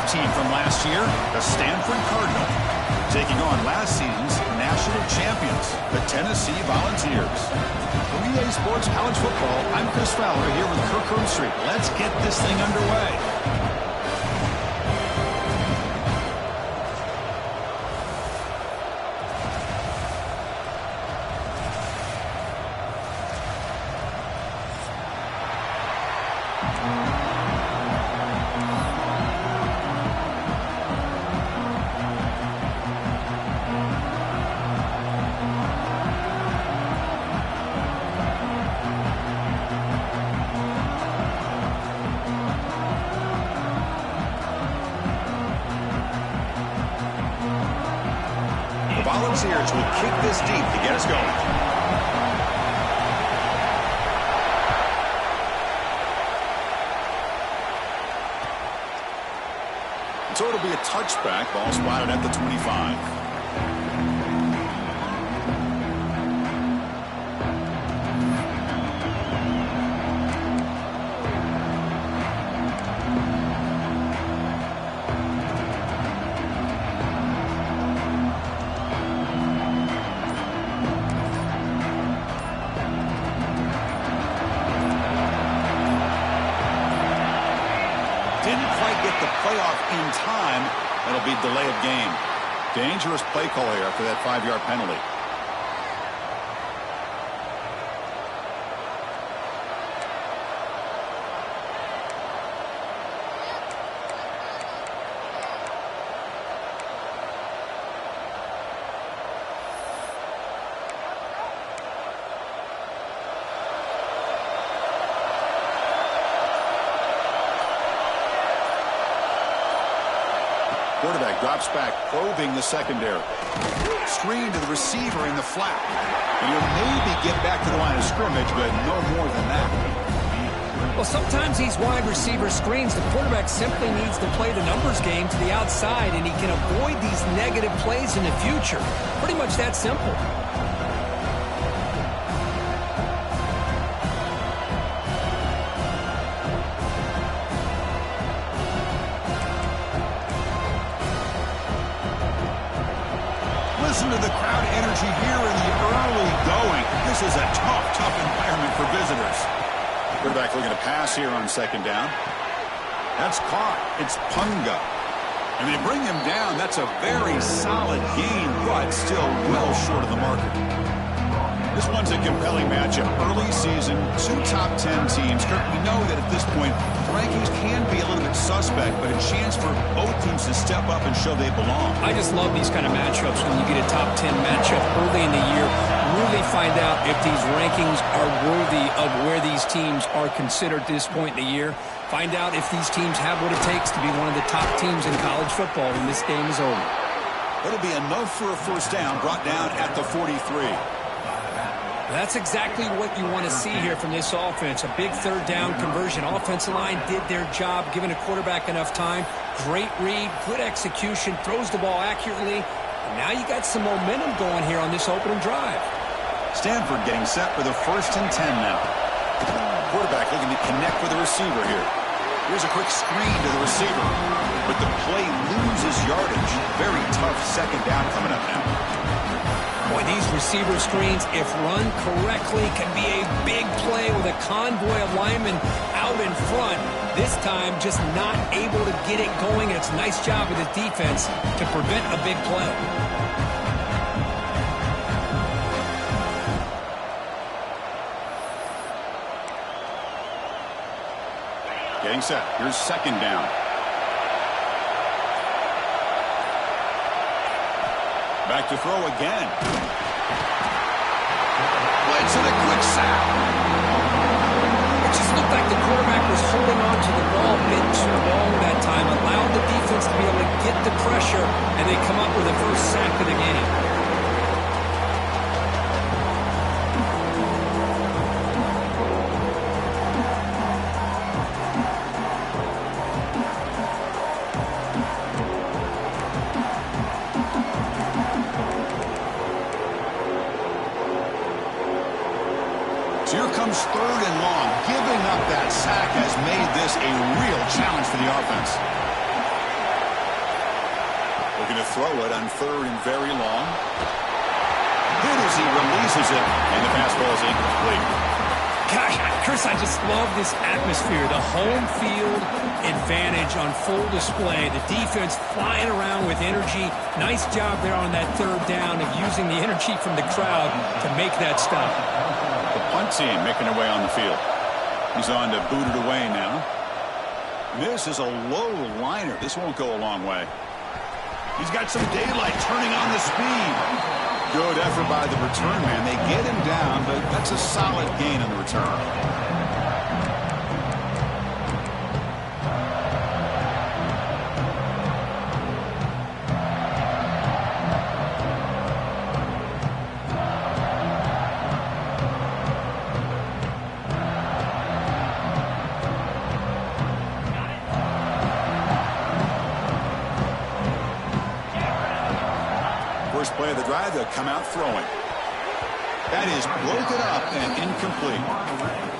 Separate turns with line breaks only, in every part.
team from last year, the Stanford Cardinal, taking on last season's national champions, the Tennessee Volunteers. For EA Sports College Football, I'm Chris Fowler here with Kirk Herbstreit. Let's get this thing underway. Volunteers will kick this deep to get us going. So it'll be a touchback. Ball spotted at the 25. Didn't quite get the playoff in time. That'll be delay of game. Dangerous play call here after that 5-yard penalty. Quarterback drops back, probing the secondary. Screen to the receiver in the flat. And you'll maybe get back to the line of scrimmage, but no more than that.
Well, sometimes these wide receiver screens, the quarterback simply needs to play the numbers game to the outside, and he can avoid these negative plays in the future. Pretty much that simple.
Listen to the crowd energy here in the early going. This is a tough environment for visitors. Quarterback looking to pass here on second down. That's caught. It's Punga. And they bring him down. That's a very solid gain, but still well short of the marker. This one's a compelling matchup. Early season, 2 top 10 teams. Kirk, we know that at this point, the rankings can be a little bit suspect, but a chance for both teams to step up and show they belong.
I just love these kind of matchups when you get a top 10 matchup early in the year. Really find out if these rankings are worthy of where these teams are considered at this point in the year. Find out if these teams have what it takes to be one of the top teams in college football when this game is over.
It'll be enough for a first down, brought down at the 43.
That's exactly what you want to see here from this offense. A big third down conversion. Offensive line did their job, giving a quarterback enough time. Great read, good execution, throws the ball accurately. And now you got some momentum going here on this opening drive.
Stanford getting set for the 1st and 10 now. Quarterback looking to connect with the receiver here. Here's a quick screen to the receiver. But the play loses yardage. Very tough second down coming up now.
Boy, these receiver screens, if run correctly, can be a big play with a convoy of linemen out in front. This time, just not able to get it going. And it's a nice job with the defense to prevent a big play.
Getting set. Here's second down. Back to throw again. Blitz and a quick sack.
It just looked like the quarterback was holding on to the ball a bit too long that time, allowed the defense to be able to get the pressure, and they come up with the first sack of the game.
Here comes 3rd and long. Giving up that sack has made this a real challenge for the offense. looking to throw it on 3rd and very long. Good as he releases it, and the pass ball is incomplete.
Gosh, Chris, I just love this atmosphere. The home field advantage on full display. The defense flying around with energy. Nice job there on that 3rd down of using the energy from the crowd to make that stop.
The punt team making their way on the field. He's on to boot it away now. This is a low liner. This won't go a long way. He's got some daylight turning on the speed. Good effort by the return man. They get him down, but that's a solid gain on the return. First play of the drive, they'll come out throwing. That is broken up and incomplete.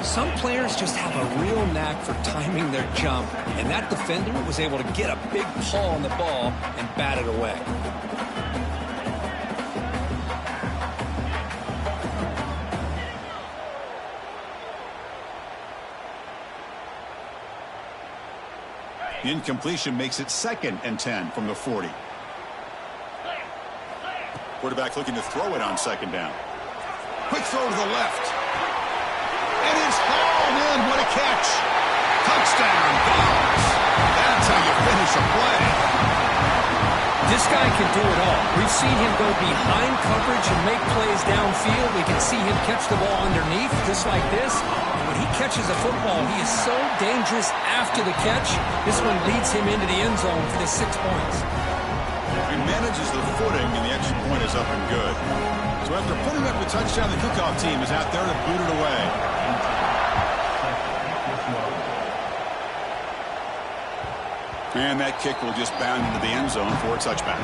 Some players just have a real knack for timing their jump, and that defender was able to get a big paw on the ball and bat it away.
The incompletion makes it 2nd and 10 from the 40. Quarterback looking to throw it on 2nd down. Quick throw to the left. And it's hauled in. What a catch. Touchdown, Dogs. That's how you finish a play.
This guy can do it all. We've seen him go behind coverage and make plays downfield. We can see him catch the ball underneath, just like this. And when he catches a football, he is so dangerous after the catch. This one leads him into the end zone for the 6 points.
He manages the footing, and the extra point is up and good. So after putting up a touchdown, the kickoff team is out there to boot it away. And that kick will just bound into the end zone for a touchback.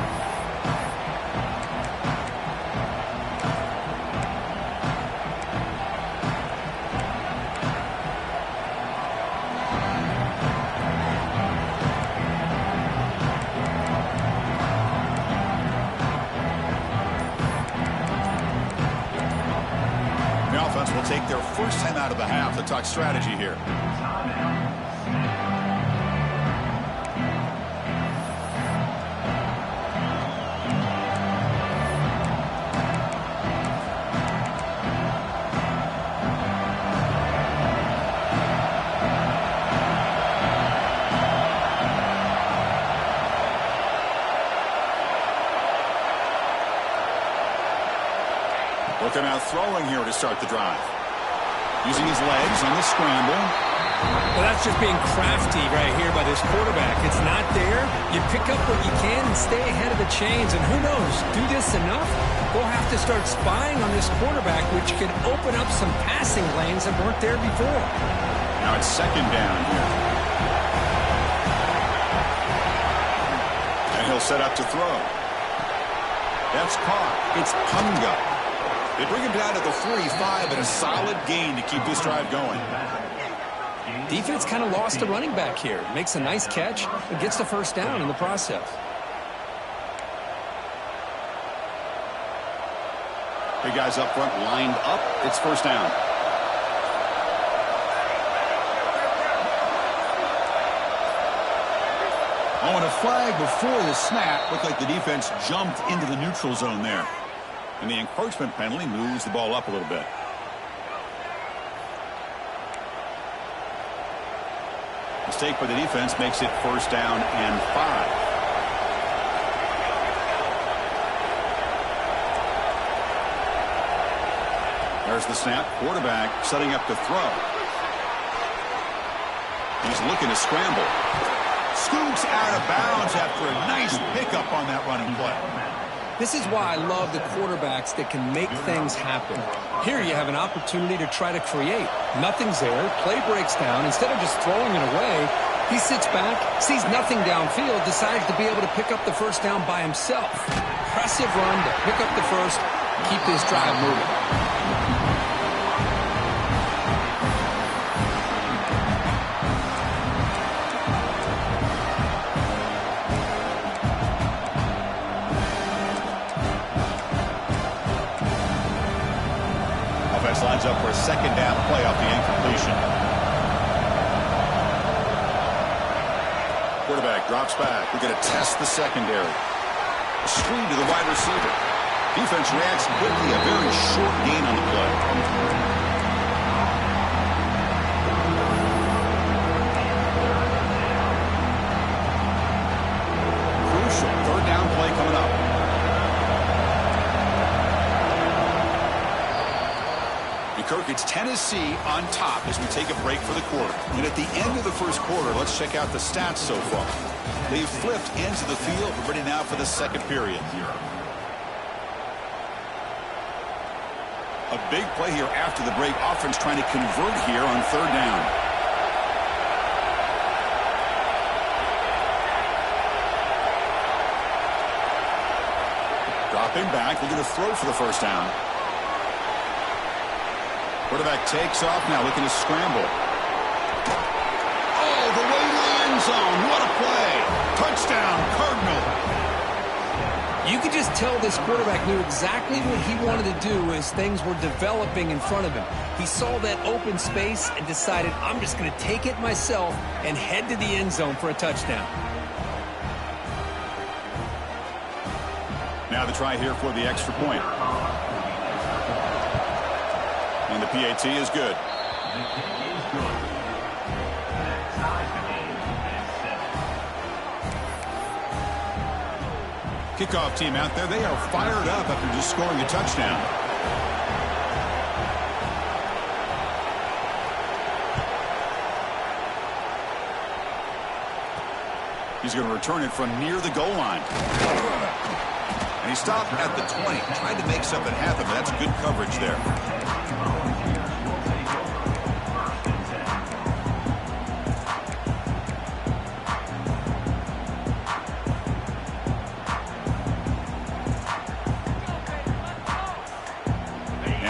Will take their first time out of the half to talk strategy here. Looking out throwing here to start the drive. Using his legs on the scramble.
Well, that's just being crafty right here by this quarterback. It's not there. You pick up what you can and stay ahead of the chains. And who knows, do this enough, we'll have to start spying on this quarterback, which can open up some passing lanes that weren't there before.
Now it's 2nd down here. And he'll set up to throw. That's caught. It's Punga. They bring him down to the 45 and a solid gain to keep this drive going.
Defense kind of lost a running back here. Makes a nice catch and gets the first down in the process.
Big guys up front lined up. It's first down. Oh, and a flag before the snap. Looked like the defense jumped into the neutral zone there. And the encroachment penalty moves the ball up a little bit. Mistake by the defense makes it first down and 5. There's the snap. Quarterback setting up to throw. He's looking to scramble. Scoots out of bounds after a nice pickup on that running play.
This is why I love the quarterbacks that can make things happen. Here you have an opportunity to try to create. Nothing's there. Play breaks down. Instead of just throwing it away, he sits back, sees nothing downfield, decides to be able to pick up the first down by himself. Impressive run to pick up the first, keep this drive moving.
offense lines up for a second down play off the incompletion. Quarterback drops back. We're going to test the secondary. A screen to the wide receiver. Defense reacts quickly. A very short gain on the play. Crucial third down play coming up. Kirk, it's Tennessee on top as we take a break for the quarter. And at the end of the first quarter, let's check out the stats so far. They've flipped ends of the field. We're ready now for the second period. A big play here after the break. Offense trying to convert here on third down. Dropping back. We're going to throw for the first down. Quarterback takes off now, looking to scramble. Oh, the way to the end zone. What a play. Touchdown, Cardinal.
You could just tell this quarterback knew exactly what he wanted to do as things were developing in front of him. He saw that open space and decided, I'm just going to take it myself and head to the end zone for a touchdown.
Now the try here for the extra point. And the PAT is good. Kickoff team out there. They are fired up after just scoring a touchdown. He's going to return it from near the goal line. And he stopped at the 20. Tried to make something happen, but that's good coverage there.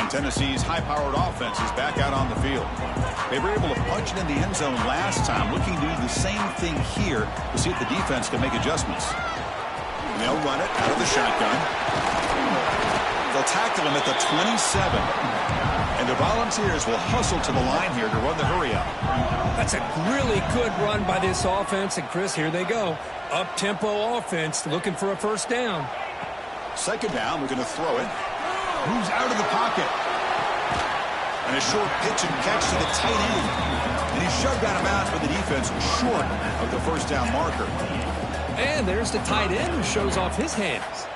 Tennessee's high-powered offense is back out on the field. They were able to punch it in the end zone last time, looking to do the same thing here to see if the defense can make adjustments. And they'll run it out of the shotgun. They'll tackle him at the 27. And the Volunteers will hustle to the line here to run the hurry-up.
That's a really good run by this offense. And, Chris, here they go. Up-tempo offense looking for a first down.
Second down, we're going to throw it. Moves out of the pocket. And a short pitch and catch to the tight end. And he's shoved out of bounds with the defense short of the first down marker.
And there's the tight end who shows off his hands.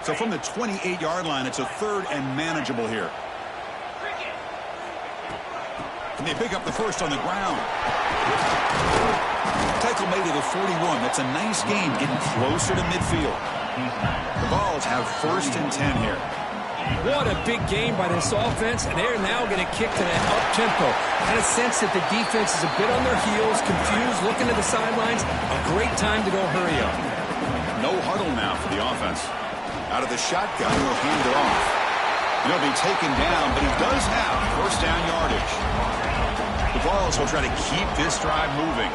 So from the 28-yard line, it's a third and manageable here. And they pick up the first on the ground. Tackle made at the 41. That's a nice gain, getting closer to midfield. The Vols have first and 10 here.
What a big game by this offense, and they're now going to kick to that up-tempo. Kind of sense that the defense is a bit on their heels, confused, looking to the sidelines. A great time to go hurry up.
No huddle now for the offense. Out of the shotgun, he'll hand it off. He'll be taken down, but he does have first down yardage. The Vols will try to keep this drive moving.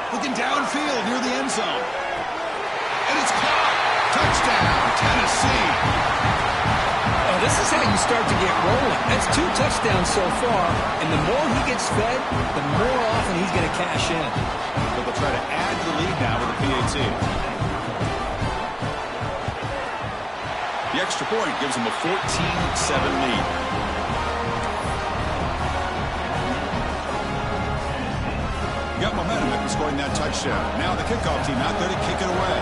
Looking downfield near the end zone. And it's caught. Touchdown, Tennessee.
Oh, this is how you start to get rolling. That's 2 touchdowns so far, and the more he gets fed, the more often he's going to cash in.
So they'll try to add to the lead now with the PAT. The extra point gives them a 14-7 lead. Got momentum after scoring that touchdown. Now the kickoff team out there to kick it away.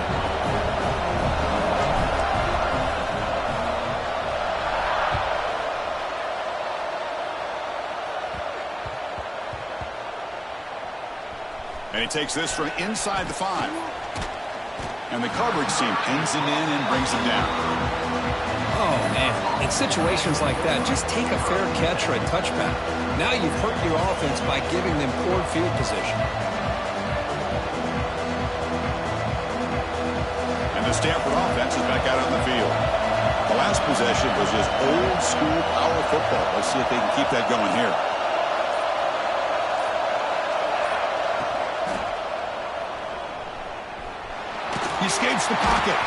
And he takes this from inside the 5. And the coverage team pins him in and brings him down.
Oh, man. In situations like that, just take a fair catch or a touchback. Now you've hurt your offense by giving them poor field position.
And the Stanford offense is back out on the field. The last possession was just old-school power football. Let's see if they can keep that going here. He escapes the pocket.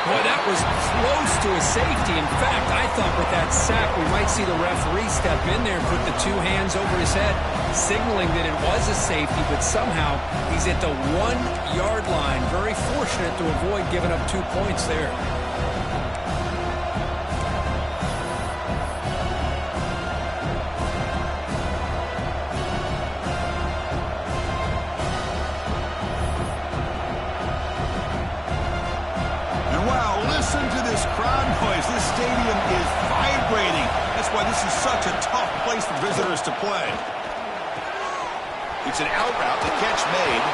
Boy, that was close to a safety. In fact, I thought with that sack we might see the referee step in there and put the two hands over his head, signaling that it was a safety, but somehow he's at the 1-yard line. Very fortunate to avoid giving up 2 points there.
Listen to this crowd noise. This stadium is vibrating. That's why this is such a tough place for visitors to play. It's an out route. The catch made.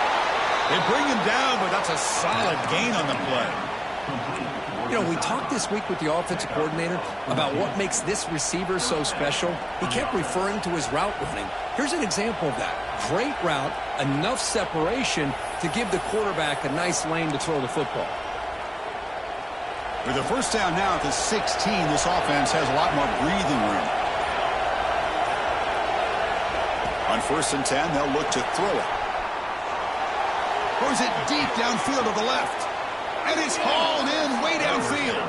They bring him down, but that's a solid gain on the play.
You know, we talked this week with the offensive coordinator about what makes this receiver so special. He kept referring to his route running. Here's an example of that. Great route, enough separation to give the quarterback a nice lane to throw the football.
With the first down now at the 16, this offense has a lot more breathing room. On 1st and 10, they'll look to throw it. Throws it deep downfield to the left. And it's hauled in way downfield.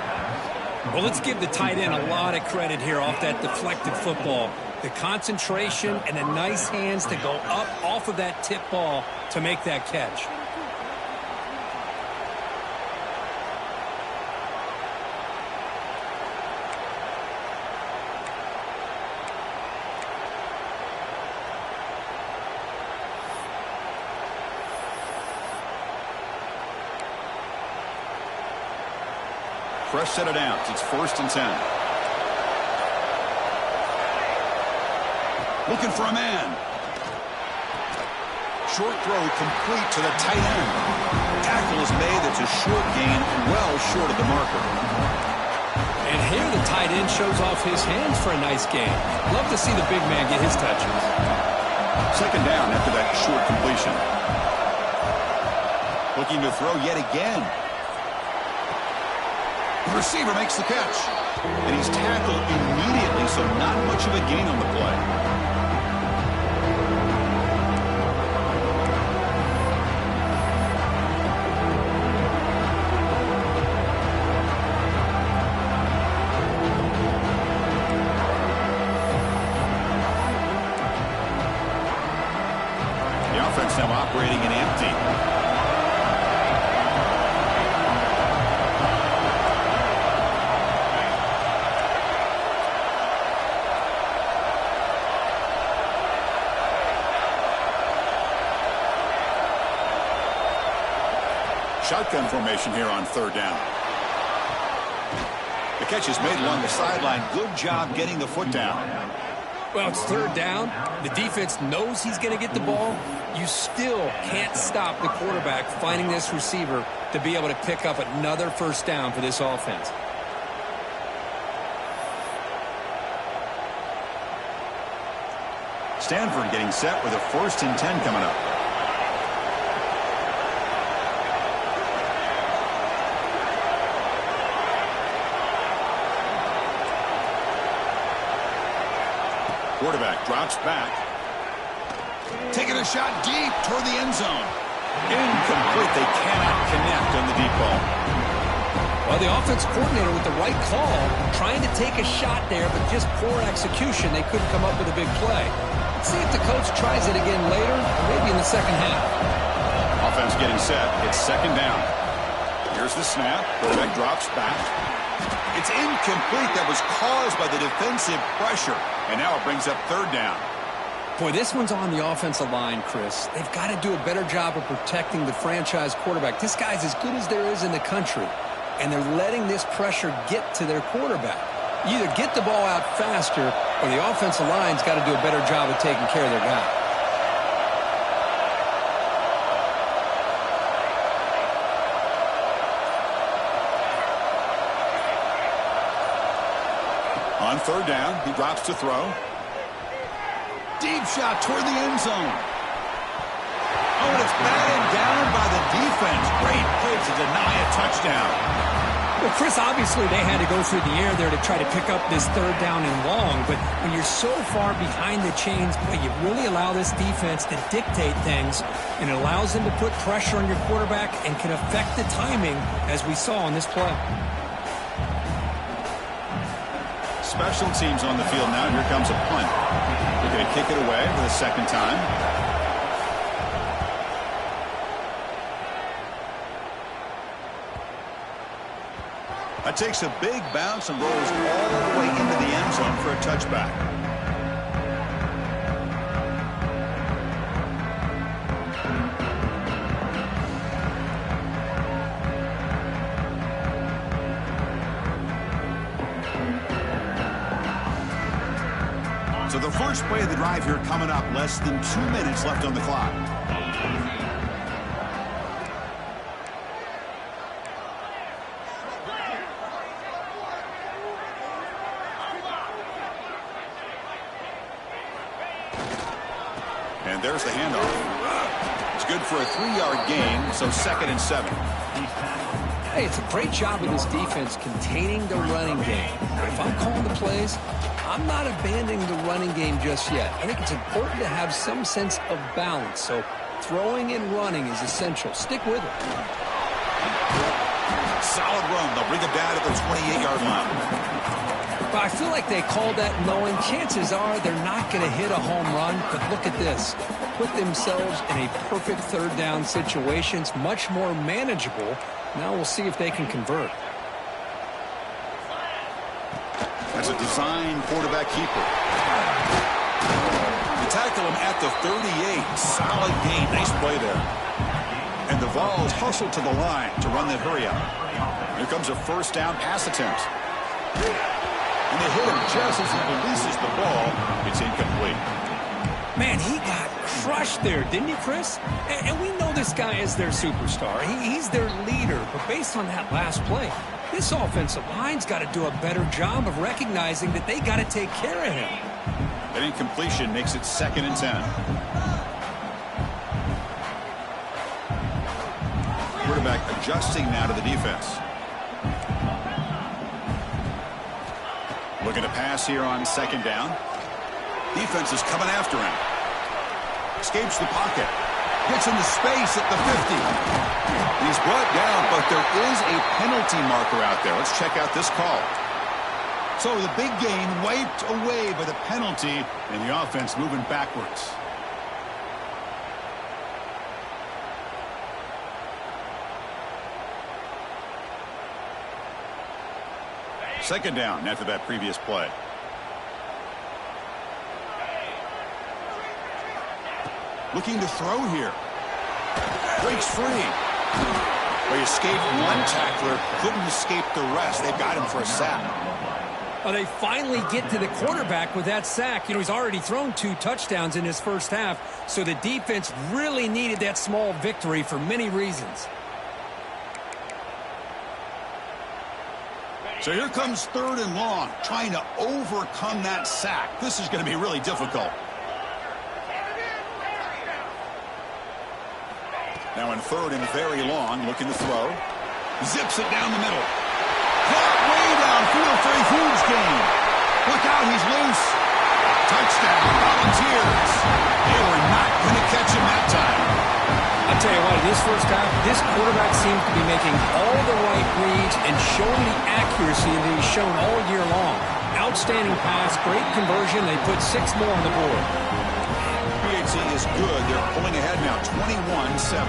Well, let's give the tight end a lot of credit here off that deflected football. The concentration and the nice hands to go up off of that tip ball to make that catch.
Fresh set of downs. It's 1st and 10. Looking for a man. Short throw complete to the tight end. Tackle is made. That's a short gain, well short of the marker.
And here the tight end shows off his hands for a nice gain. Love to see the big man get his touches.
2nd down after that short completion. Looking to throw yet again. The receiver makes the catch. And he's tackled immediately, so not much of a gain on the play. The offense now operating in empty. Shotgun formation here on 3rd down. The catch is made along the sideline. Good job getting the foot down.
Well, it's 3rd down. The defense knows he's going to get the ball. You still can't stop the quarterback finding this receiver to be able to pick up another 1st down for this offense.
Stanford getting set with a 1st and 10 coming up. Quarterback drops back. Taking a shot deep toward the end zone. Incomplete. They cannot connect on the deep ball.
Well, the offense coordinator with the right call, trying to take a shot there, but just poor execution. They couldn't come up with a big play. Let's see if the coach tries it again later, maybe in the 2nd half.
Offense getting set. It's 2nd down. Here's the snap. Quarterback drops back. It's incomplete. That was caused by the defensive pressure. And now it brings up 3rd down.
Boy, this one's on the offensive line, Chris. They've got to do a better job of protecting the franchise quarterback. This guy's as good as there is in the country, and they're letting this pressure get to their quarterback. You either get the ball out faster, or the offensive line's got to do a better job of taking care of their guy.
On 3rd down, he drops to throw. Deep shot toward the end zone. Oh, and it's batted down by the defense. Great play to deny a touchdown.
Well, Chris, obviously they had to go through the air there to try to pick up this third down and long, but when you're so far behind the chains, boy, you really allow this defense to dictate things, and it allows them to put pressure on your quarterback and can affect the timing, as we saw on this play.
Special teams on the field now. Here comes a punt. They're going to kick it away for the second time. That takes a big bounce and rolls all the way into the end zone for a touchback. So the first play of the drive here coming up, less than 2 minutes left on the clock. And there's the handoff. It's good for a 3-yard gain, so 2nd and 7.
Hey, it's a great job of this defense containing the running game. But if I'm calling the plays, I'm not abandoning the running game just yet. I think it's important to have some sense of balance. So throwing and running is essential. Stick with it.
Solid run. They'll bring it down at the 28-yard line.
But I feel like they called that knowing chances are they're not going to hit a home run. But look at this. Put themselves in a perfect third down situation. It's much more manageable. Now we'll see if they can convert.
That's a design quarterback keeper. You tackle him at the 38. Solid gain. Nice play there. And the Vols hustle to the line to run that hurry up. Here comes a first down pass attempt. And they hit him just as he releases the ball. It's incomplete.
Man, he got crushed there, didn't he, Chris? And we know this guy is their superstar. He's their leader. But based on that last play, this offensive line's got to do a better job of recognizing that they got to take care of him.
That incompletion makes it 2nd and 10. Quarterback adjusting now to the defense. Looking to pass here on 2nd down. Defense is coming after him. Escapes the pocket. Gets into space at the 50. He's brought down, but there is a penalty marker out there. Let's check out this call. So the big gain wiped away by the penalty, and the offense moving backwards. Second down after that previous play. Looking to throw here. Breaks free. They escaped one tackler, couldn't escape the rest. They've got him for a sack.
Well, they finally get to the quarterback with that sack. You know, he's already thrown 2 touchdowns in his first half, so the defense really needed that small victory for many reasons.
So here comes 3rd and long, trying to overcome that sack. This is going to be really difficult. Now in 3rd and very long, looking to throw. Zips it down the middle. Caught way downfield for a huge gain. Look out, he's loose. Touchdown, Volunteers. They were not going to catch him that time.
I'll tell you what, this first half, this quarterback seems to be making all the right reads and showing the accuracy that he's shown all year long. Outstanding pass, great conversion. They put 6 more on the board.
PHC is good. They're pulling ahead now, 21-7.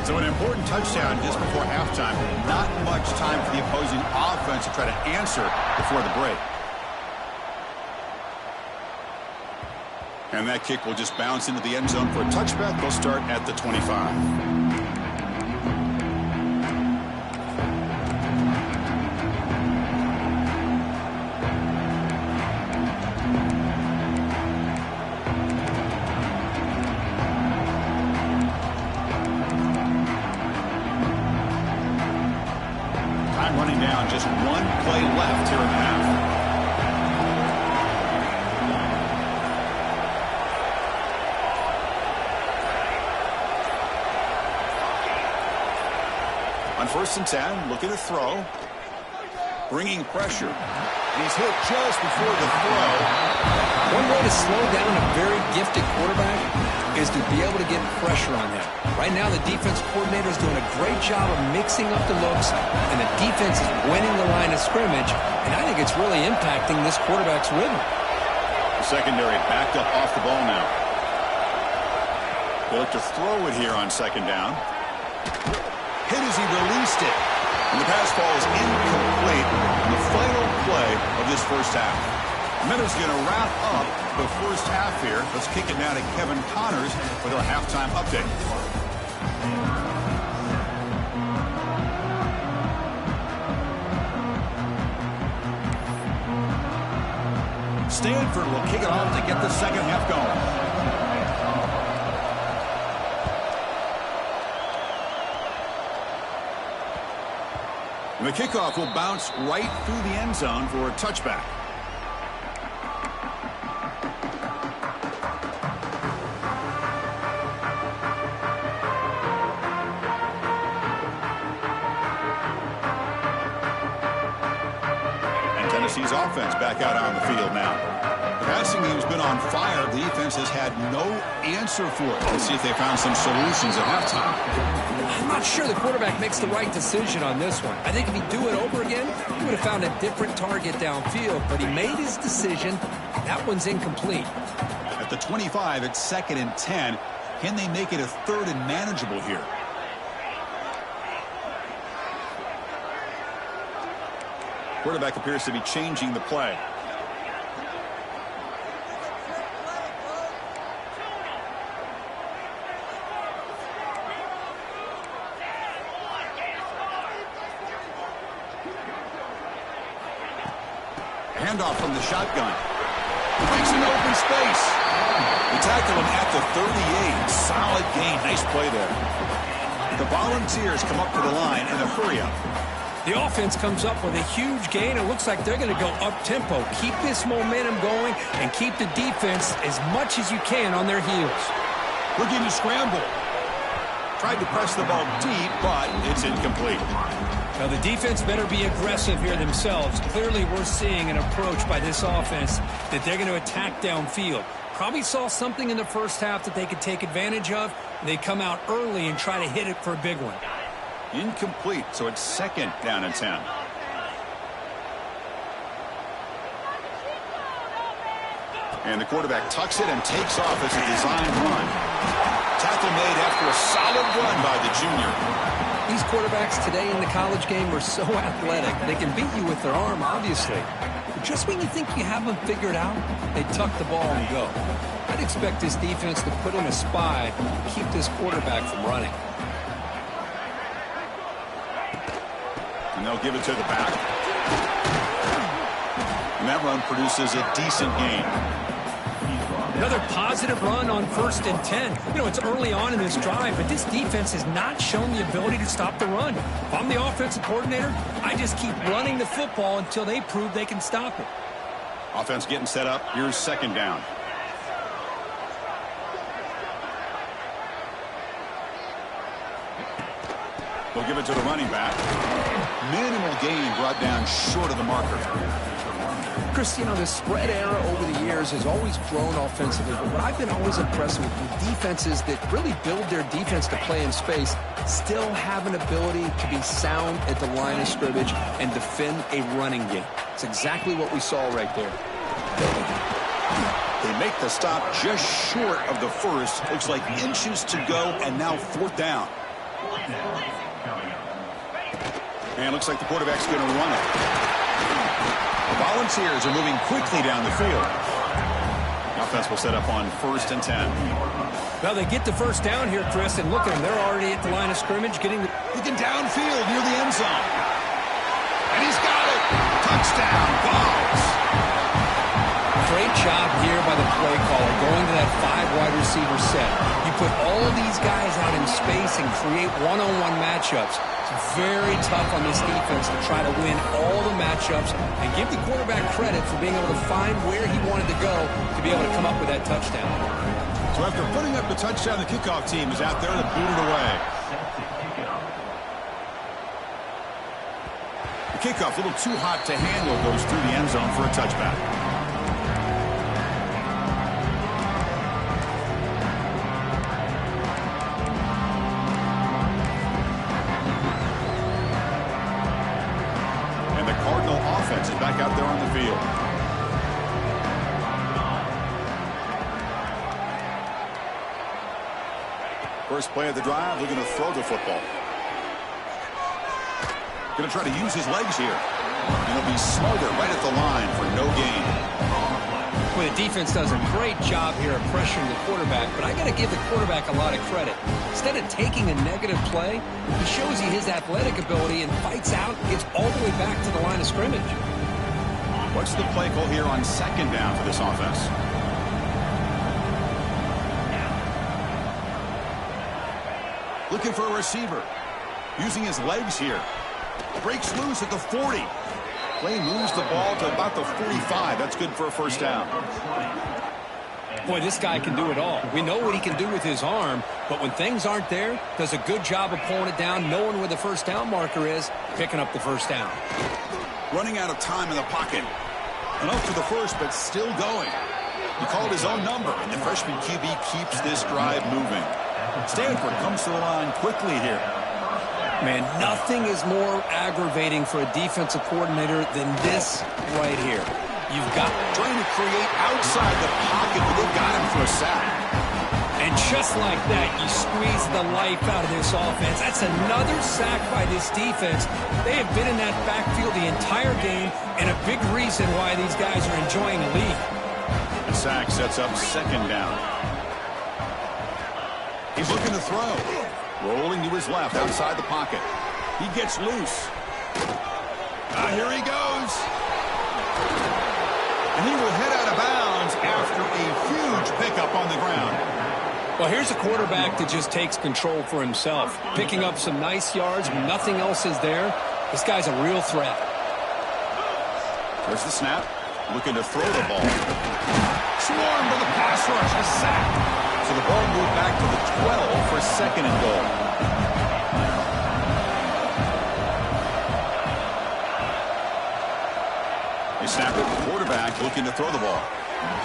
So an important touchdown just before halftime. Not much time for the opposing offense to try to answer before the break. And that kick will just bounce into the end zone for a touchback. They'll start at the 25. Running down, just 1 play left here in the half. On 1st and 10, looking to throw. Bringing pressure. And he's hit just before the throw.
One way to slow down a very gifted quarterback is to be able to get pressure on him. Right now, the defense coordinator is doing a great job of mixing up the looks, and the defense is winning the line of scrimmage, and I think it's really impacting this quarterback's rhythm.
The secondary backed up off the ball now. They look to throw it here on 2nd down. Hit as he released it. And the pass falls incomplete on the final play of this first half. Minutes going to wrap up the first half here. Let's kick it now to Kevin Connors with a halftime update. Stanford will kick it off to get the second half going. And the kickoff will bounce right through the end zone for a touchback. And Tennessee's offense back out on the field now. The passing game's been on fire. The defense has had no answer for it. Let's see if they found some solutions at halftime.
I'm not sure the quarterback makes the right decision on this one. I think if he'd do it over again, he would have found a different target downfield, but he made his decision. That one's incomplete.
At the 25, it's 2nd and 10. Can they make it a 3rd and manageable here? Quarterback appears to be changing the play. Handoff from the shotgun. Makes an open space. They tackle him at the 38. Solid gain. Nice play there. The Volunteers come up to the line in a hurry-up.
The offense comes up with a huge gain. It looks like they're going to go up-tempo. Keep this momentum going and keep the defense as much as you can on their heels.
Looking to scramble. Tried to press the ball deep, but it's incomplete.
Now, the defense better be aggressive here themselves. Clearly, we're seeing an approach by this offense that they're going to attack downfield. Probably saw something in the first half that they could take advantage of. They come out early and try to hit it for a big one.
Incomplete, so it's 2nd down and 10. And the quarterback tucks it and takes off as a designed run. Tackle made after a solid run by the junior.
These quarterbacks today in the college game are so athletic. They can beat you with their arm, obviously. But just when you think you have them figured out, they tuck the ball and go. I'd expect this defense to put in a spy to keep this quarterback from running.
And they'll give it to the back. And that run produces a decent gain.
Another positive run on 1st and 10. You know, it's early on in this drive, but this defense has not shown the ability to stop the run. If I'm the offensive coordinator, I just keep running the football until they prove they can stop it.
Offense getting set up. Here's 2nd down. They'll give it to the running back. Minimal gain brought down short of the marker.
Chris, you know, the spread era over the years has always grown offensively, but what I've been always impressed with defenses that really build their defense to play in space still have an ability to be sound at the line of scrimmage and defend a running game. It's exactly what we saw right there.
They make the stop just short of the first. Looks like inches to go, and now 4th down. And looks like the quarterback's going to run it. The Volunteers are moving quickly down the field. The offense will set up on 1st and 10.
Well, they get the first down here, Chris, and look at them. They're already at the line of scrimmage
looking downfield near the end zone. And he's got it. Touchdown, Vols.
Great job here by the play caller going to that 5 wide receiver set. You put all these guys out in space and create one-on-one matchups. It's very tough on this defense to try to win all the matchups and give the quarterback credit for being able to find where he wanted to go to be able to come up with that touchdown.
So after putting up the touchdown, the kickoff team is out there to boot it away. Kickoff a little too hot to handle, goes through the end zone for a touchback. And the Cardinal offense is back out there on the field. First play of the drive, looking to throw the football. Going to try to use his legs here. And he'll be smothered right at the line for no gain.
Well, the defense does a great job here of pressuring the quarterback, but I got to give the quarterback a lot of credit. Instead of taking a negative play, he shows you his athletic ability and fights out and gets all the way back to the line of scrimmage.
What's the play call here on second down for this offense? Looking for a receiver. Using his legs here. Breaks loose at the 40. Play moves the ball to about the 45. That's good for a first down.
Boy, this guy can do it all. We know what he can do with his arm, but when things aren't there, does a good job of pulling it down, knowing where the first down marker is, picking up the first down.
Running out of time in the pocket. And up to the first, but still going. He called his own number, and the freshman QB keeps this drive moving. Stanford comes to the line quickly here.
Man, nothing is more aggravating for a defensive coordinator than this right here. You've got
trying to create outside the pocket, but they've got him for a sack.
And just like that, you squeeze the life out of this offense. That's another sack by this defense. They have been in that backfield the entire game, and a big reason why these guys are enjoying a lead.
The sack sets up second down. He's looking to throw. Rolling to his left outside the pocket. He gets loose. Here he goes. And he will head out of bounds after a huge pickup on the ground.
Well, here's a quarterback that just takes control for himself. Picking up some nice yards when nothing else is there. This guy's a real threat.
There's the snap. Looking to throw the ball. Swarmed with the pass rush. A sack. So the ball moved back to the 12 for second and goal. They snap it. Quarterback looking to throw the ball.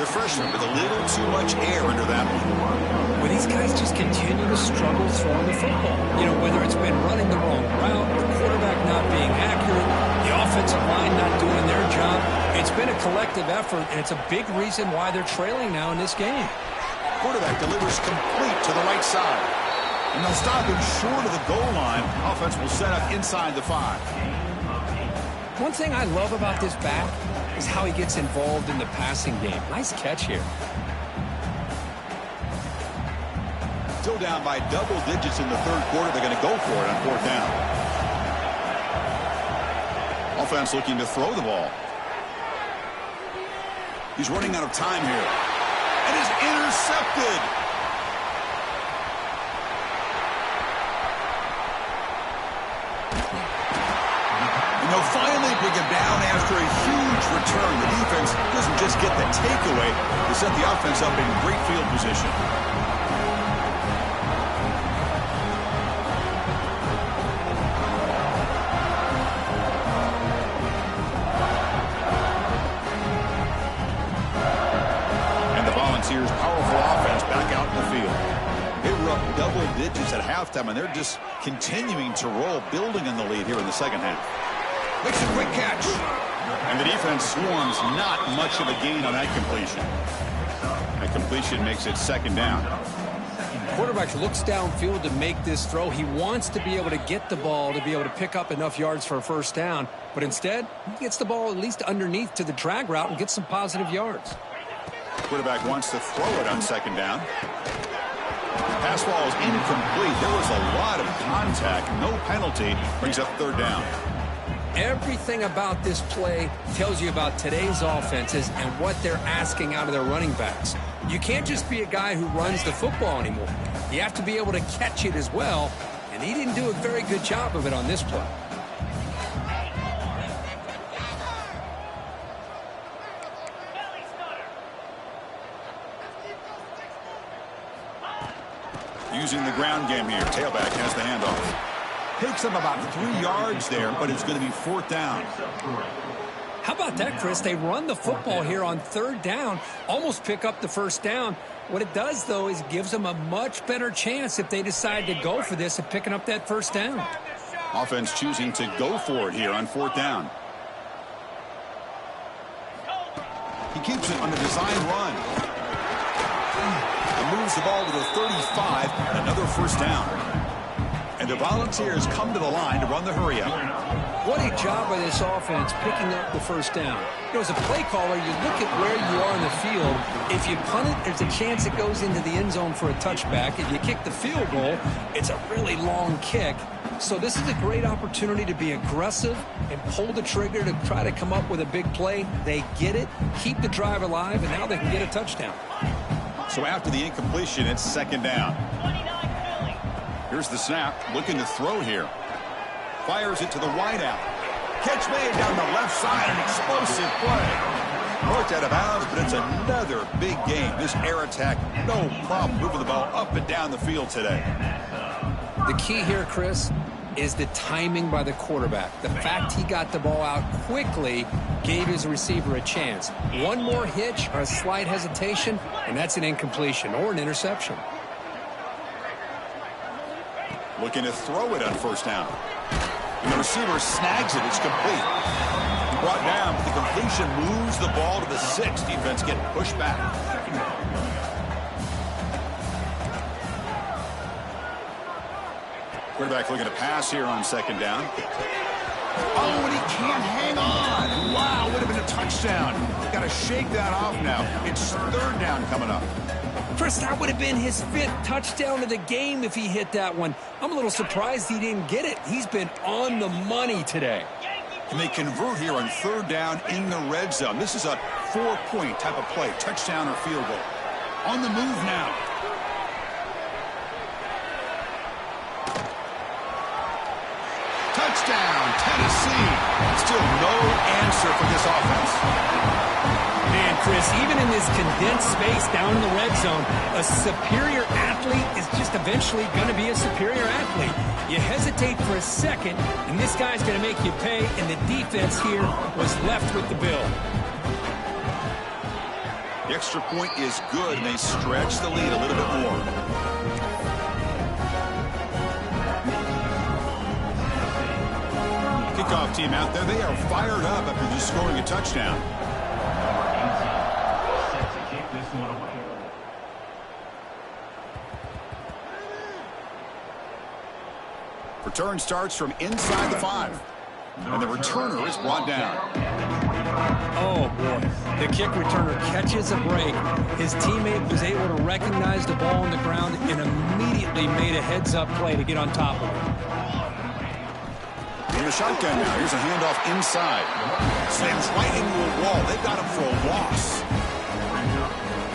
The freshman with a little too much air under that one.
Well, these guys just continue to struggle throwing the football. You know, whether it's been running the wrong route, the quarterback not being accurate, the offensive line not doing their job. It's been a collective effort, and it's a big reason why they're trailing now in this game.
Quarterback delivers complete to the right side. And they'll stop him short of the goal line. Offense will set up inside the 5.
One thing I love about this back is how he gets involved in the passing game. Nice catch here.
Still down by double digits in the third quarter. They're going to go for it on fourth down. Offense looking to throw the ball. He's running out of time here. And is intercepted. And they'll finally bring him down after a huge return. The defense doesn't just get the takeaway. They set the offense up in great field position. Powerful offense back out in the field. They were up double digits at halftime, and they're just continuing to roll, building on the lead here in the second half. Makes a quick catch. And the defense swarms not much of a gain on that completion. That completion makes it second down.
Quarterback looks downfield to make this throw. He wants to be able to get the ball to be able to pick up enough yards for a first down, but instead, he gets the ball at least underneath to the drag route and gets some positive yards.
Quarterback wants to throw it on second down. Pass ball is incomplete. There was a lot of contact. No penalty. Brings up third down.
Everything about this play tells you about today's offenses and what they're asking out of their running backs. You can't just be a guy who runs the football anymore. You have to be able to catch it as well, and he didn't do a very good job of it on this play.
Using the ground game here. Tailback has the handoff. Takes them about 3 yards there, but it's going to be 4th down.
How about that, Chris? They run the football here on 3rd down, almost pick up the 1st down. What it does, though, is gives them a much better chance if they decide to go for this of picking up that 1st down.
Offense choosing to go for it here on 4th down. He keeps it on the design run. And moves the ball to the 35 and another 1st down. And the Volunteers come to the line to run the hurry-up.
What a job by this offense picking up the 1st down. You know, as a play caller, you look at where you are in the field. If you punt it, there's a chance it goes into the end zone for a touchback. If you kick the field goal, it's a really long kick. So this is a great opportunity to be aggressive and pull the trigger to try to come up with a big play. They get it, keep the drive alive, and now they can get a touchdown.
So after the incompletion, it's 2nd down. Here's the snap, looking to throw here. Fires it to the wideout. Catch made down the left side, an explosive play. Marked out of bounds, but it's another big game. This air attack, no problem moving the ball up and down the field today.
The key here, Chris, is the timing by the quarterback. The fact he got the ball out quickly gave his receiver a chance. One more hitch or a slight hesitation, and that's an incompletion or an interception.
Looking to throw it on 1st down. And the receiver snags it. It's complete. Brought down, but the completion moves the ball to the 6. Defense getting pushed back. Quarterback looking to pass here on 2nd down. Oh, and he can't hang on. Wow, would have been a touchdown. Got to shake that off now. It's 3rd down coming up.
Chris, that would have been his 5th touchdown of the game if he hit that one. I'm a little surprised he didn't get it. He's been on the money today.
And they convert here on 3rd down in the red zone. This is a 4-point type of play, touchdown or field goal. On the move now. Touchdown, Tennessee. Still no answer for this offense.
Man, Chris, even in this condensed space down in the red zone, a superior athlete is just eventually going to be a superior athlete. You hesitate for a second, and this guy's going to make you pay, and the defense here was left with the bill.
The extra point is good, and they stretch the lead a little bit more. Kickoff team out there, they are fired up after just scoring a touchdown. Return starts from inside the 5. And the returner is brought down.
Oh, boy. The kick returner catches a break. His teammate was able to recognize the ball on the ground and immediately made a heads-up play to get on top of it.
In the shotgun now. Here's a handoff inside. Slams right into a wall. They've got him for a loss.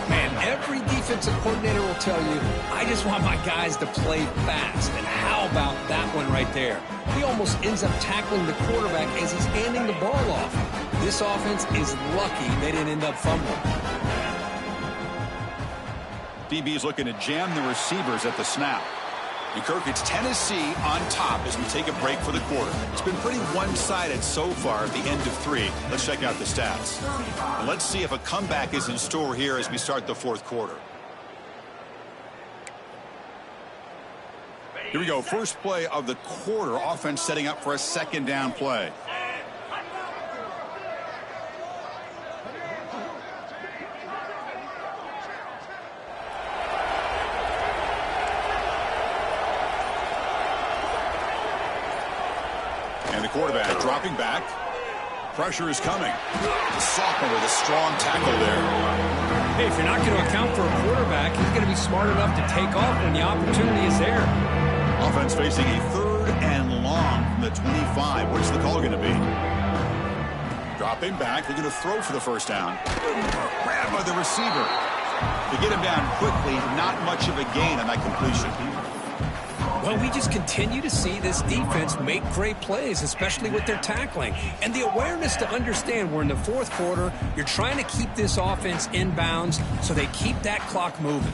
Man, every defensive coordinator will tell you, I just want my guys to play fast. And how about that one right there? He almost ends up tackling the quarterback as he's handing the ball off. This offense is lucky they didn't end up fumbling.
DB's looking to jam the receivers at the snap. And Kirk, it's Tennessee on top as we take a break for the quarter. It's been pretty one-sided so far at the end of 3. Let's check out the stats. And let's see if a comeback is in store here as we start the 4th quarter. Here we go. First play of the quarter. Offense setting up for a 2nd down play. And the quarterback dropping back. Pressure is coming. The sophomore with a strong tackle there.
Hey, if you're not going to account for a quarterback, he's going to be smart enough to take off when the opportunity is there.
Offense facing a 3rd and long from the 25. What's the call going to be? Dropping back. They're going to throw for the 1st down. Grabbed by the receiver. To get him down quickly, not much of a gain on that completion.
Well, we just continue to see this defense make great plays, especially with their tackling. And the awareness to understand we're in the 4th quarter, you're trying to keep this offense in bounds so they keep that clock moving.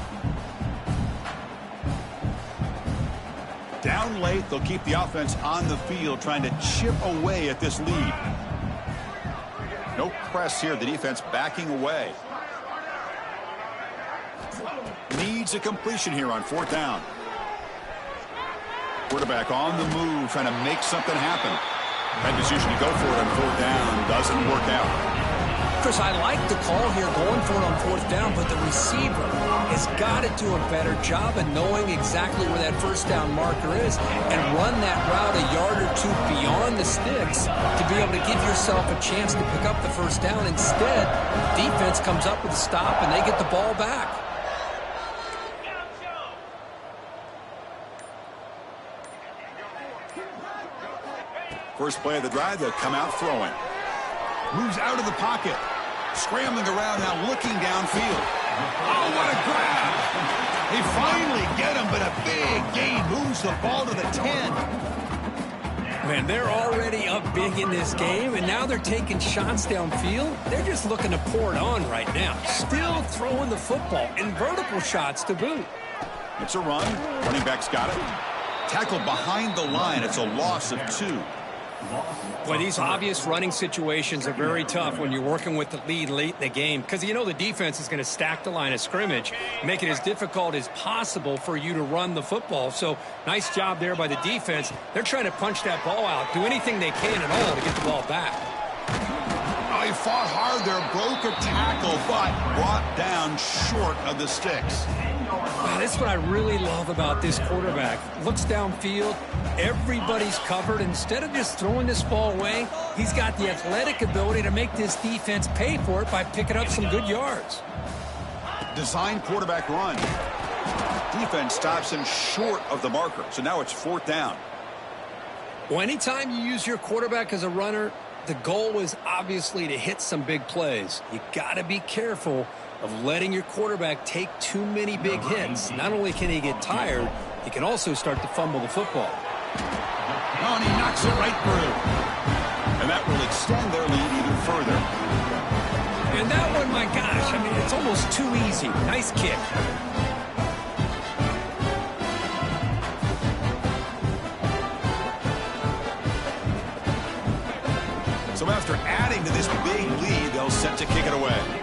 Down down late. They'll keep the offense on the field trying to chip away at this lead. No press here. The defense backing away. Needs a completion here on 4th down. Quarterback on the move, trying to make something happen. That decision to go for it on 4th down doesn't work out.
Chris, I like the call here going for it on 4th down, but the receiver has got to do a better job of knowing exactly where that 1st down marker is and run that route a yard or two beyond the sticks to be able to give yourself a chance to pick up the 1st down. Instead, defense comes up with a stop and they get the ball back.
First play of the drive, they'll come out throwing. Moves out of the pocket. Scrambling around now, looking downfield. Oh, what a grab! They finally get him, but a big gain moves the ball to the 10.
Man, they're already up big in this game, and now they're taking shots downfield. They're just looking to pour it on right now. Still throwing the football, and vertical shots to boot.
It's a run. Running back's got it. Tackled behind the line. It's a loss of 2.
Boy, these obvious running situations are very tough when you're working with the lead late in the game because you know the defense is going to stack the line of scrimmage, make it as difficult as possible for you to run the football. So nice job there by the defense. They're trying to punch that ball out, do anything they can at all to get the ball back.
Oh, he fought hard there, broke a tackle, but brought down short of the sticks.
Wow, that's what I really love about this quarterback. Looks downfield, everybody's covered. Instead of just throwing this ball away, he's got the athletic ability to make this defense pay for it by picking up some good yards.
Design quarterback run. Defense stops him short of the marker, so now it's 4th down.
Well, anytime you use your quarterback as a runner, the goal is obviously to hit some big plays. You got to be careful of letting your quarterback take too many big hits. Not only can he get tired, he can also start to fumble the football.
Oh, and he knocks it right through. And that will extend their lead even further.
And that one, my gosh, I mean, it's almost too easy. Nice kick.
So after adding to this big lead, they'll set to kick it away.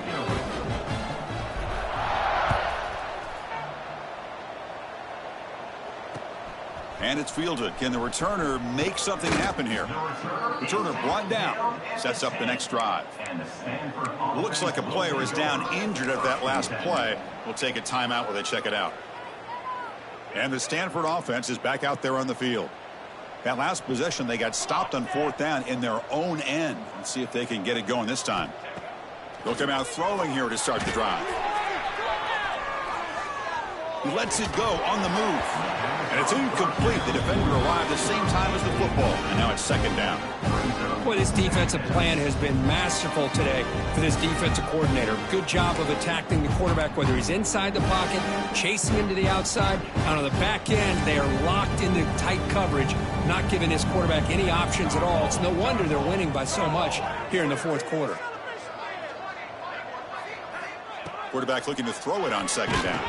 And it's fielded. Can the returner make something happen here? Returner brought down. Sets up the next drive. Looks like a player is down injured at that last play. We'll take a timeout while they check it out. And the Stanford offense is back out there on the field. That last possession, they got stopped on 4th down in their own end. Let's see if they can get it going this time. They'll come out throwing here to start the drive. He lets it go on the move. And it's incomplete. The defender arrived the same time as the football. And now it's 2nd down.
Boy, this defensive plan has been masterful today for this defensive coordinator. Good job of attacking the quarterback, whether he's inside the pocket, chasing him to the outside. And on the back end, they are locked into tight coverage, not giving this quarterback any options at all. It's no wonder they're winning by so much here in the 4th quarter.
Quarterback looking to throw it on 2nd down.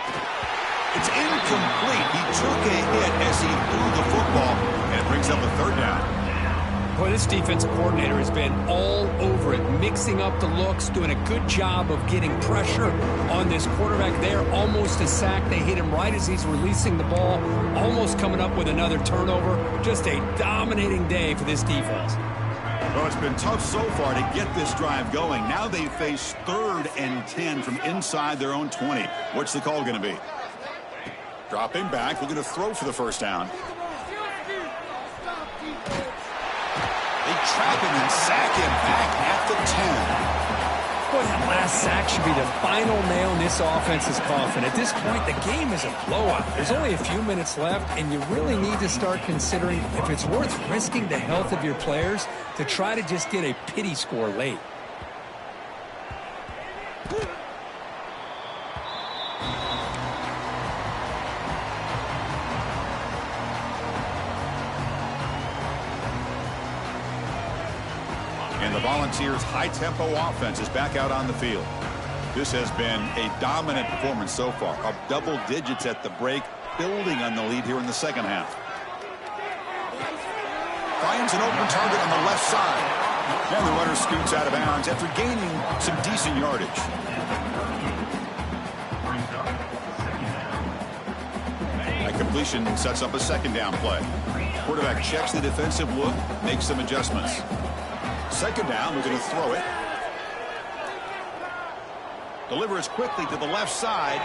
It's incomplete. He took a hit as he threw the football, and it brings up a 3rd down.
Boy, this defensive coordinator has been all over it, mixing up the looks, doing a good job of getting pressure on this quarterback there. Almost a sack. They hit him right as he's releasing the ball, almost coming up with another turnover. Just a dominating day for this defense.
Well, it's been tough so far to get this drive going. Now they face 3rd and 10 from inside their own 20. What's the call going to be? Dropping back, looking to throw for the 1st down. They trap him and sack him back at the 10.
Boy, that last sack should be the final nail in this offense's coffin. At this point, the game is a blowout. There's only a few minutes left, and you really need to start considering if it's worth risking the health of your players to try to just get a pity score late.
And the Volunteers' high-tempo offense is back out on the field. This has been a dominant performance so far. Up double digits at the break, building on the lead here in the 2nd half. finds an open target on the left side. And the runner scoots out of bounds after gaining some decent yardage. That completion sets up a second down play. Quarterback checks the defensive look, makes some adjustments. Second down, we're going to throw it. Delivers quickly to the left side.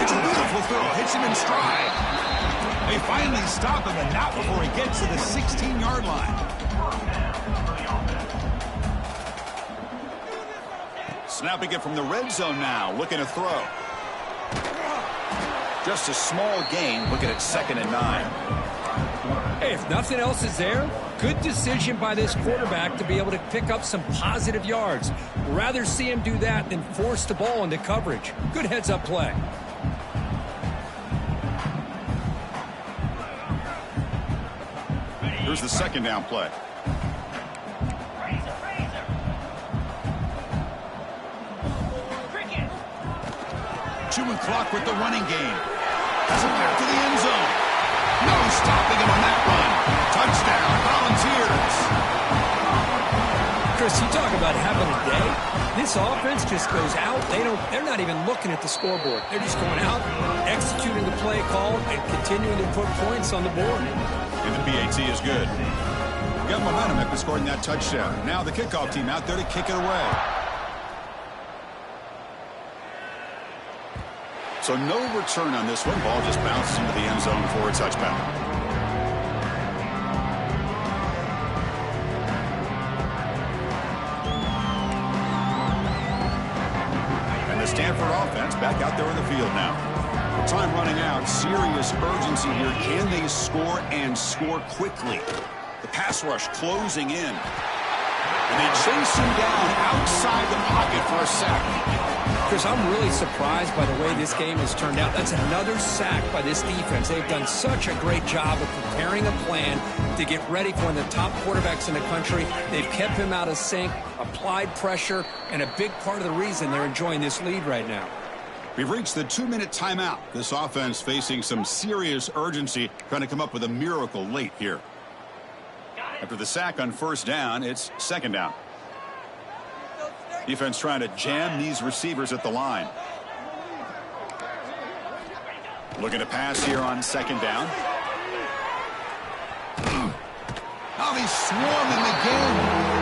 It's a beautiful throw. Hits him in stride. They finally stop him, and not before he gets to the 16-yard line. Snapping it from the red zone now. Looking to throw. Just a small gain. Looking at 2nd and 9.
Hey, if nothing else is there, good decision by this quarterback to be able to pick up some positive yards. Rather see him do that than force the ball into coverage. Good heads-up play.
Here's the second down play. Chewing clock with the running game. Has it back to the end zone. No stopping him on that run. Touchdown, Volunteers.
Chris, you talk about having a day. This offense just goes out. They're not even looking at the scoreboard. They're just going out, executing the play call, and continuing to put points on the board.
And the PAT is good. Got momentum after scoring that touchdown. Now the kickoff team out there to kick it away. So no return on this one. Ball just bounces into the end zone for a touchback. And the Stanford offense back out there in the field now. Time running out. Serious urgency here. Can they score and score quickly? The pass rush closing in. And they chase him down outside the pocket for a sack.
Chris, I'm really surprised by the way this game has turned out. That's another sack by this defense. They've done such a great job of preparing a plan to get ready for one of the top quarterbacks in the country. They've kept him out of sync, applied pressure, and a big part of the reason they're enjoying this lead right now.
We've reached the 2-minute timeout. This offense facing some serious urgency, trying to come up with a miracle late here. After the sack on first down, it's second down. Defense trying to jam these receivers at the line. Looking to pass here on second down. Oh, he's swarming again.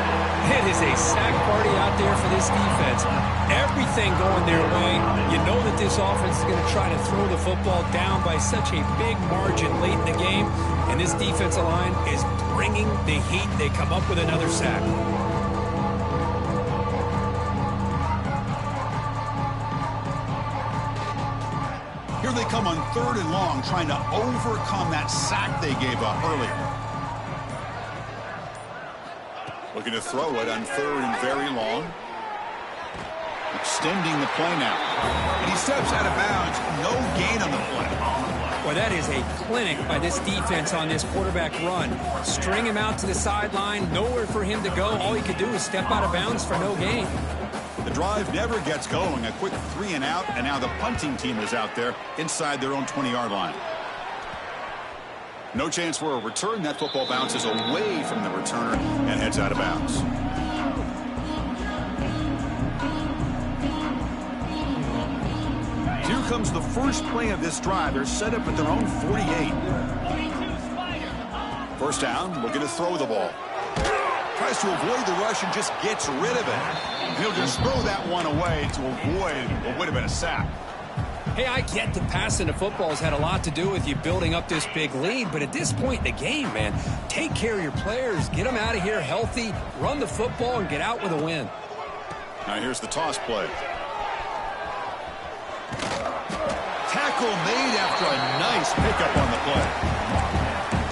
It is a sack party out there for this defense. Everything going their way. You know that this offense is going to try to throw the football down by such a big margin late in the game. And this defensive line is bringing the heat. They come up with another sack.
Here they come on 3rd and long, trying to overcome that sack they gave up earlier. Looking to throw it on 3rd and very long. Extending the play now. And he steps out of bounds. No gain on the play.
Well, that is a clinic by this defense on this quarterback run. String him out to the sideline. Nowhere for him to go. All he could do is step out of bounds for no gain.
The drive never gets going. A quick 3 and out, and now the punting team is out there inside their own 20-yard line. No chance for a return. That football bounces away from the returner and heads out of bounds. Here comes the first play of this drive. They're set up at their own 48. First down, looking to throw the ball. Tries to avoid the rush and just gets rid of it. And he'll just throw that one away to avoid what would have been a sack.
Hey, I get that passing the football has had a lot to do with you building up this big lead, but at this point in the game, man, take care of your players. Get them out of here healthy, run the football, and get out with a win.
Now here's the toss play. Tackle made after a nice pickup on the play.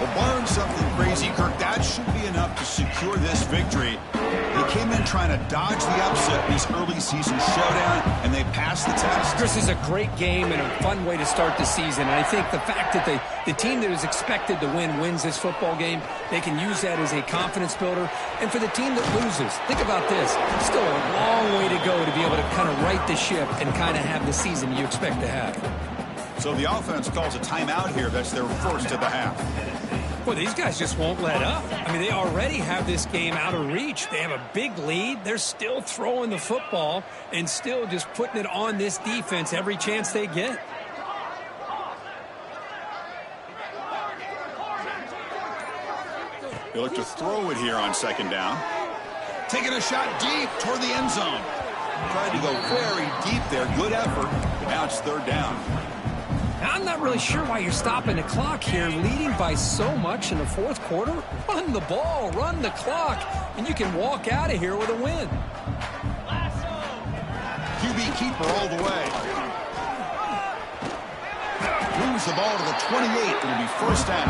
Well, barring something crazy, Kirk, that should be enough to secure this victory. They came in trying to dodge the upset in this early season showdown, and they passed the test.
This is a great game and a fun way to start the season. And I think the fact that the team that is expected to win wins this football game, they can use that as a confidence builder. And for the team that loses, think about this. Still a long way to go to be able to kind of right the ship and kind of have the season you expect to have.
So the offense calls a timeout here. That's their first of the half.
Well, these guys just won't let up. I mean, they already have this game out of reach. They have a big lead. They're still throwing the football and still just putting it on this defense every chance they get.
They look to throw it here on second down. Taking a shot deep toward the end zone. Tried to go very deep there. Good effort. But now it's third down.
I'm not really sure why you're stopping the clock here, leading by so much in the fourth quarter. Run the ball, run the clock, and you can walk out of here with a win.
QB keeper all the way. Moves the ball to the 28. It'll be first down.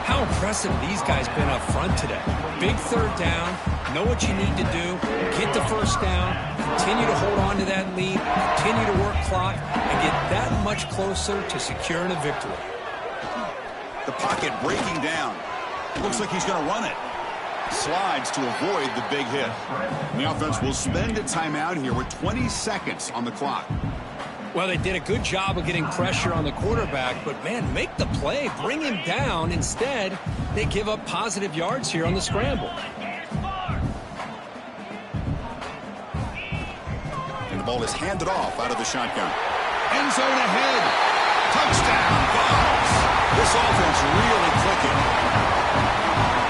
How impressive these guys been up front today. Big third down, know what you need to do, get the first down, continue to hold on to that lead, continue to work clock, and get that much closer to securing a victory.
The pocket breaking down. Looks like he's going to run it. Slides to avoid the big hit. And the offense will spend a timeout here with 20 seconds on the clock.
Well, they did a good job of getting pressure on the quarterback, but, man, make the play, bring him down. Instead, they give up positive yards here on the scramble.
And the ball is handed off out of the shotgun. End zone ahead. Touchdown, Vols. This offense really clicking.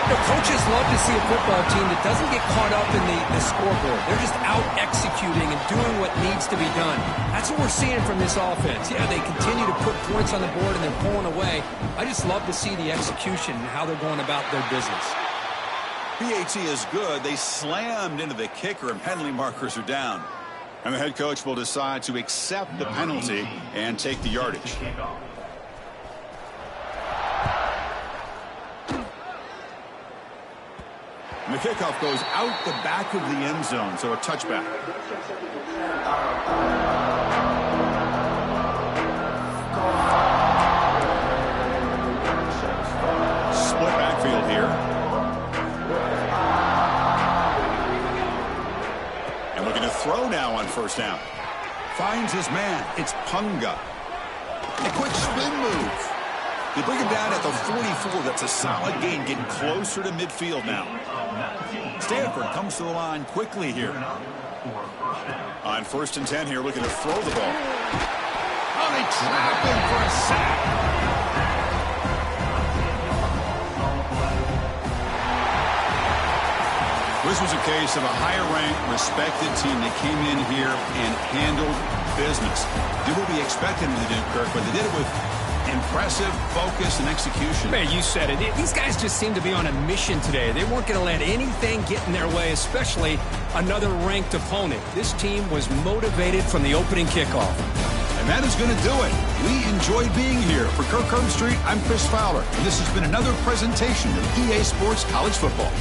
The coaches love to see a football team that doesn't get caught up in the scoreboard. They're just out executing and doing what needs to be done. That's what we're seeing from this offense. Yeah, they continue to put points on the board and they're pulling away. I just love to see the execution and how they're going about their business.
PAT is good. They slammed into the kicker and penalty markers are down. And the head coach will decide to accept the penalty and take the yardage. And the kickoff goes out the back of the end zone, so a touchback. Split backfield here. And looking to throw now on first down. Finds his man. It's Punga. A quick spin move. They bring him down at the 44. That's a solid gain, getting closer to midfield now. Stanford comes to the line quickly here. On 1st and 10 here, looking to throw the ball. Oh, they trap him for a sack. This was a case of a higher-ranked, respected team that came in here and handled business. Did what we expected them to do, Kirk, but they did it with impressive focus and execution.
Man, you said it. These guys just seem to be on a mission today. They weren't going to let anything get in their way, especially another ranked opponent. This team was motivated from the opening kickoff.
And that is going to do it. We enjoyed being here. For Kirk Herbstreit, I'm Chris Fowler, and this has been another presentation of EA Sports College Football.